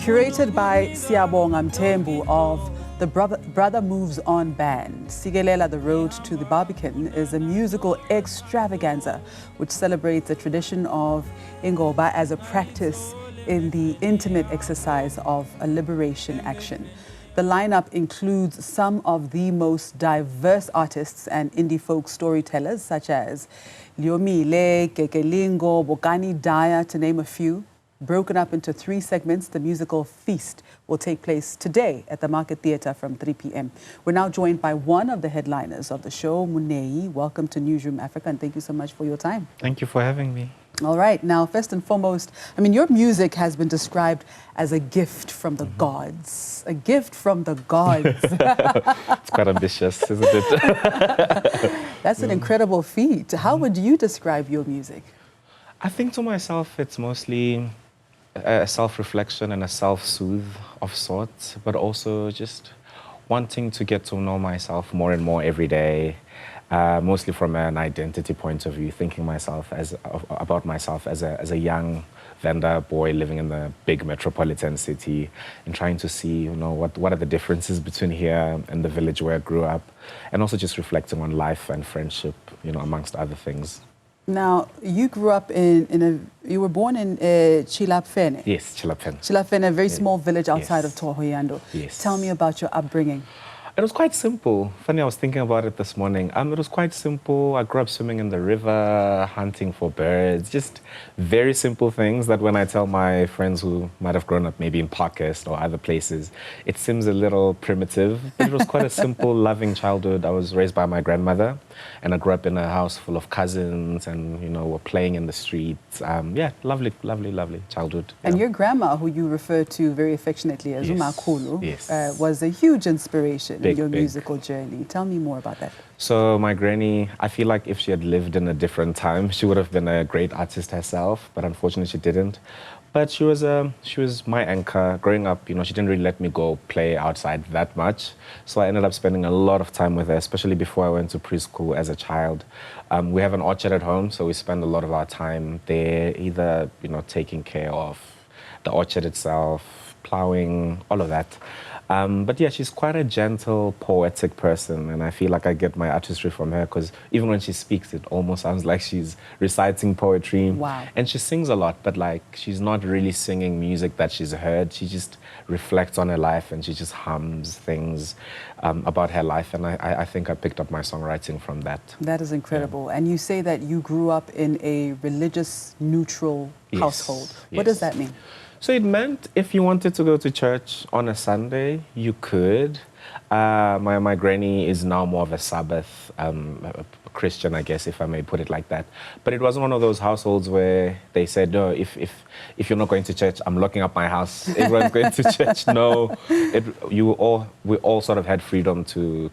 Curated by Siyabonga Mthembu of the Brother Moves On band, Sikelela, The Road to the Barbican is a musical extravaganza which celebrates the tradition of Ingoma as a practice in the intimate exercise of a liberation action. The lineup includes some of the most diverse artists and indie folk storytellers such as Leomile, Kekelingo, Bokani Dyer, to name a few. Broken up into 3 segments, the musical feast will take place today at the Market Theatre from 3 p.m. We're now joined by one of the headliners of the show, Muyeni. Welcome to Newzroom Afrika, and thank you so much for your time. Thank you for having me. All right. Now, first and foremost, I mean, your music has been described as a gift from the gods. A gift from the gods. It's quite ambitious, isn't it? That's an incredible feat. How would you describe your music? I think to myself, it's mostly a self-reflection and a self-soothe of sorts, but also just wanting to get to know myself more and more every day, mostly from an identity point of view, thinking about myself as a young Venda boy living in the big metropolitan city and trying to see, what are the differences between here and the village where I grew up, and also just reflecting on life and friendship, amongst other things. Now, you grew up you were born in Chilapfene. Yes, Chilapfene. Chilapfene, a very small village outside of Tohoyando. Yes. Tell me about your upbringing. It was quite simple. Funny, I was thinking about it this morning. It was quite simple. I grew up swimming in the river, hunting for birds, just very simple things that when I tell my friends who might have grown up maybe in Parkhurst or other places, it seems a little primitive. But it was quite a simple, loving childhood. I was raised by my grandmother, and I grew up in a house full of cousins and, were playing in the streets. Yeah, lovely childhood. And your grandma, who you refer to very affectionately as Umakulu, yes. Was a huge inspiration. Big, your musical journey. Tell me more about that. So my granny, I feel like if she had lived in a different time, she would have been a great artist herself, but unfortunately she didn't. But she was my anchor. Growing up, she didn't really let me go play outside that much. So I ended up spending a lot of time with her, especially before I went to preschool as a child. We have an orchard at home, so we spend a lot of our time there, either, taking care of the orchard itself, plowing, all of that. But yeah, she's quite a gentle, poetic person, and I feel like I get my artistry from her because even when she speaks, it almost sounds like she's reciting poetry. Wow. And she sings a lot, but she's not really singing music that she's heard. She just reflects on her life and she just hums things about her life, and I think I picked up my songwriting from that. That is incredible. Yeah. And you say that you grew up in a religious, neutral household. What does that mean? So it meant if you wanted to go to church on a Sunday, you could. My granny is now more of a Sabbath Christian, I guess, if I may put it like that. But it wasn't one of those households where they said, no, if you're not going to church, I'm locking up my house. Everyone's going to church. No, we all sort of had freedom to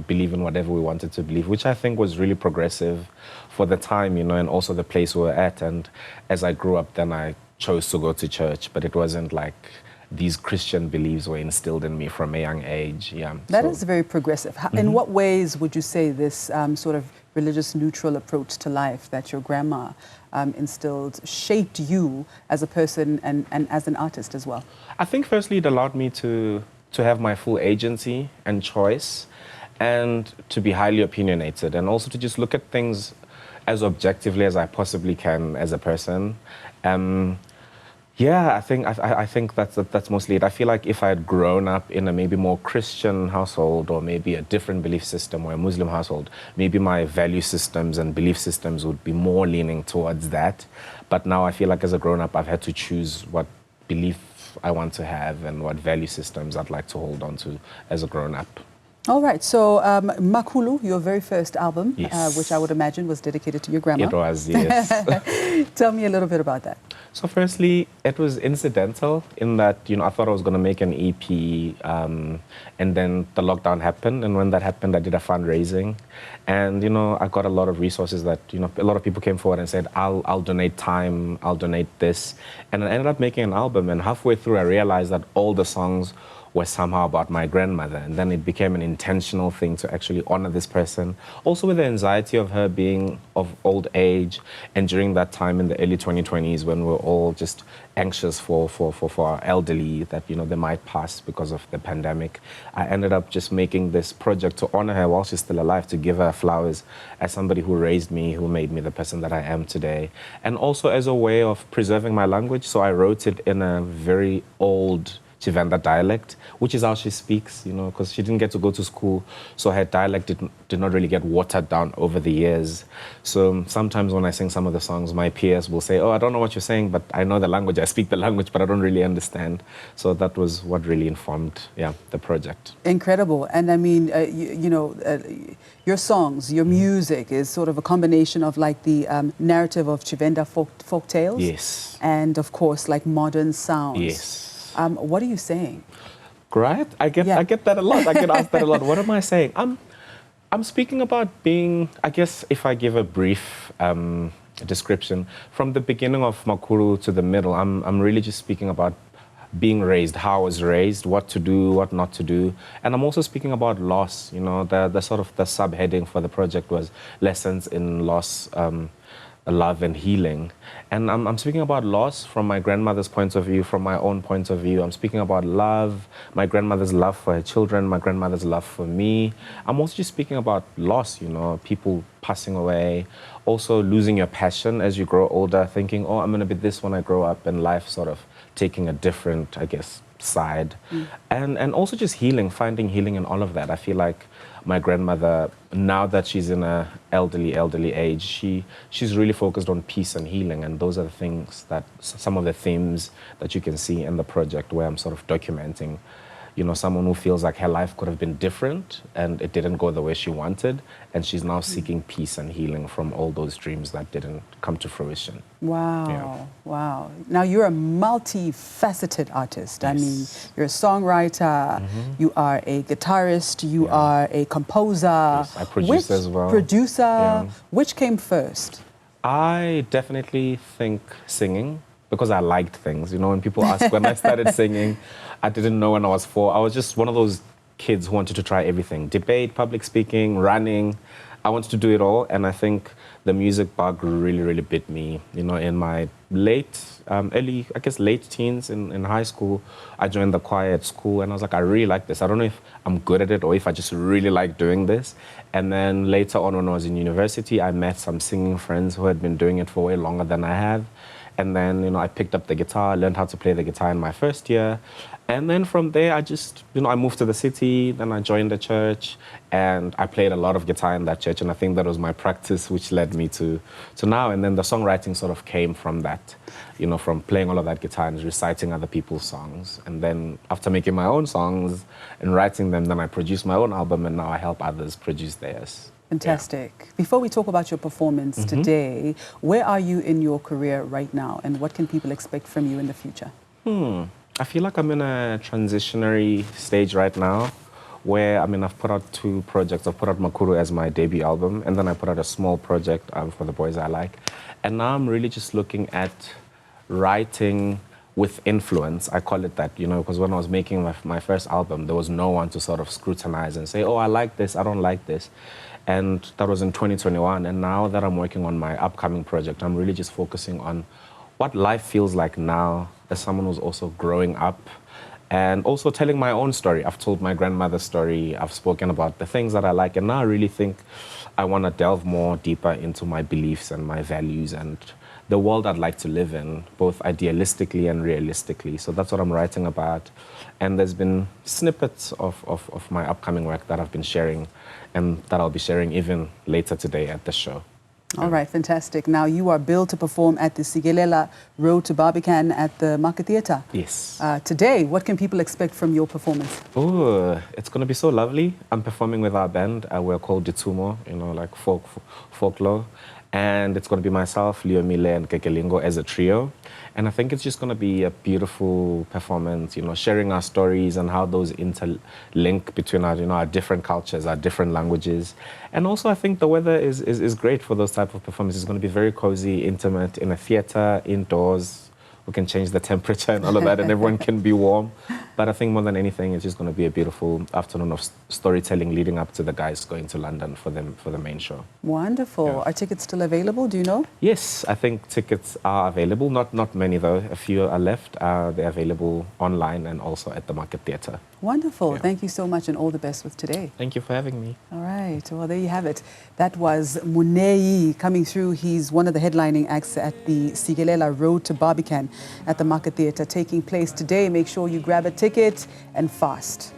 believe in whatever we wanted to believe, which I think was really progressive for the time, and also the place we were at. And as I grew up, then I chose to go to church, but it wasn't like these Christian beliefs were instilled in me from a young age. Yeah, that is very progressive. In what ways would you say this sort of religious neutral approach to life that your grandma instilled shaped you as a person and as an artist as well? I think firstly it allowed me to have my full agency and choice, and to be highly opinionated, and also to just look at things as objectively as I possibly can as a person. Yeah, I think that's mostly it. I feel like if I had grown up in a maybe more Christian household, or maybe a different belief system, or a Muslim household, maybe my value systems and belief systems would be more leaning towards that. But now I feel like as a grown-up, I've had to choose what belief I want to have and what value systems I'd like to hold on to as a grown-up. All right, so Makulu, your very first album, yes. Which I would imagine was dedicated to your grandma. It was, yes. Tell me a little bit about that. So firstly, it was incidental in that, I thought I was going to make an EP, and then the lockdown happened, and when that happened, I did a fundraising, and, I got a lot of resources that, a lot of people came forward and said, I'll donate time, I'll donate this, and I ended up making an album, and halfway through I realized that all the songs were somehow about my grandmother. And then it became an intentional thing to actually honor this person. Also with the anxiety of her being of old age, and during that time in the early 2020s when we were all just anxious for our elderly that, you know, they might pass because of the pandemic, I ended up just making this project to honor her while she's still alive, to give her flowers as somebody who raised me, who made me the person that I am today. And also as a way of preserving my language. So I wrote it in a very old Tshivenda dialect, which is how she speaks, you know, because she didn't get to go to school, so her dialect did not really get watered down over the years. So sometimes when I sing some of the songs, my peers will say, oh, I don't know what you're saying, but I know the language, I speak the language, but I don't really understand. So that was what really informed, the project. Incredible. And I mean, your songs, your music is sort of a combination of like the narrative of Tshivenda folk tales. Yes. And of course, like modern sounds. Yes. What are you saying? Great. I get that a lot. I get asked that a lot. What am I saying? I'm speaking about being, I guess if I give a brief description, from the beginning of Makuru to the middle, I'm really just speaking about being raised, how I was raised, what to do, what not to do. And I'm also speaking about loss. You know, the sort of the subheading for the project was lessons in loss, love and healing. And I'm speaking about loss from my grandmother's point of view, from my own point of view. I'm speaking about love, my grandmother's love for her children, my grandmother's love for me. I'm also just speaking about loss, you know, people passing away, also losing your passion as you grow older, thinking, oh, I'm going to be this when I grow up, and life sort of taking a different, I guess, side. And also just healing, finding healing in all of that. I feel like my grandmother, now that she's in a elderly age, she's really focused on peace and healing, and those are the things that, some of the themes that you can see in the project, where I'm sort of documenting, you know, someone who feels like her life could have been different and it didn't go the way she wanted, and she's now seeking peace and healing from all those dreams that didn't come to fruition. Wow, Yeah. wow. Now you're a multifaceted artist. Yes. I mean, you're a songwriter, you are a guitarist, you are a composer. Yes, I produce as well. Producer. Yeah. Which came first? I definitely think singing, because I liked things. You know, when people ask when I started singing, I didn't know when I was 4. I was just one of those kids who wanted to try everything. Debate, public speaking, running. I wanted to do it all, and I think the music bug really bit me. You know, in my late teens in high school, I joined the choir at school, and I was like, I really like this. I don't know if I'm good at it or if I just really like doing this. And then later on, when I was in university, I met some singing friends who had been doing it for way longer than I have. And then, you know, I picked up the guitar, learned how to play the guitar in my first year. And then from there, I just, you know, I moved to the city, then I joined the church, and I played a lot of guitar in that church. And I think that was my practice, which led me to now. And then the songwriting sort of came from that, you know, from playing all of that guitar and reciting other people's songs. And then after making my own songs and writing them, then I produced my own album, and now I help others produce theirs. Fantastic. Yeah. Before we talk about your performance today, where are you in your career right now, and what can people expect from you in the future? I feel like I'm in a transitionary stage right now, where, I mean, I've put out 2 projects. I've put out Makuru as my debut album, and then I put out a small project for the boys I like. And now I'm really just looking at writing with influence. I call it that, you know, because when I was making my first album, there was no one to sort of scrutinize and say, oh, I like this, I don't like this. And that was in 2021. And now that I'm working on my upcoming project, I'm really just focusing on what life feels like now as someone who's also growing up, and also telling my own story. I've told my grandmother's story. I've spoken about the things that I like. And now I really think I want to delve more deeper into my beliefs and my values and the world I'd like to live in, both idealistically and realistically. So that's what I'm writing about. And there's been snippets of my upcoming work that I've been sharing, and that I'll be sharing even later today at the show. All right, fantastic. Now, you are billed to perform at the Sikelela Road to Barbican at the Market Theatre. Yes. Today, what can people expect from your performance? Oh, it's going to be so lovely. I'm performing with our band. We're called Ditumo, you know, like folklore. And it's going to be myself, Leomile, and Kekelingo as a trio. And I think it's just going to be a beautiful performance, you know, sharing our stories and how those interlink between our, you know, our different cultures, our different languages. And also, I think the weather is great for those type of performances. It's going to be very cozy, intimate, in a theater, indoors. We can change the temperature and all of that, and everyone can be warm. But I think more than anything, it's just going to be a beautiful afternoon of storytelling leading up to the guys going to London for the main show. Wonderful. Yeah. Are tickets still available? Do you know? Yes, I think tickets are available. Not many though. A few are left. They're available online and also at the Market Theatre. Wonderful. Yeah. Thank you so much and all the best with today. Thank you for having me. All right. Well, there you have it. That was Muyeni coming through. He's one of the headlining acts at the Sikelela Road to Barbican at the Market Theatre, taking place today. Make sure you grab a ticket and fast.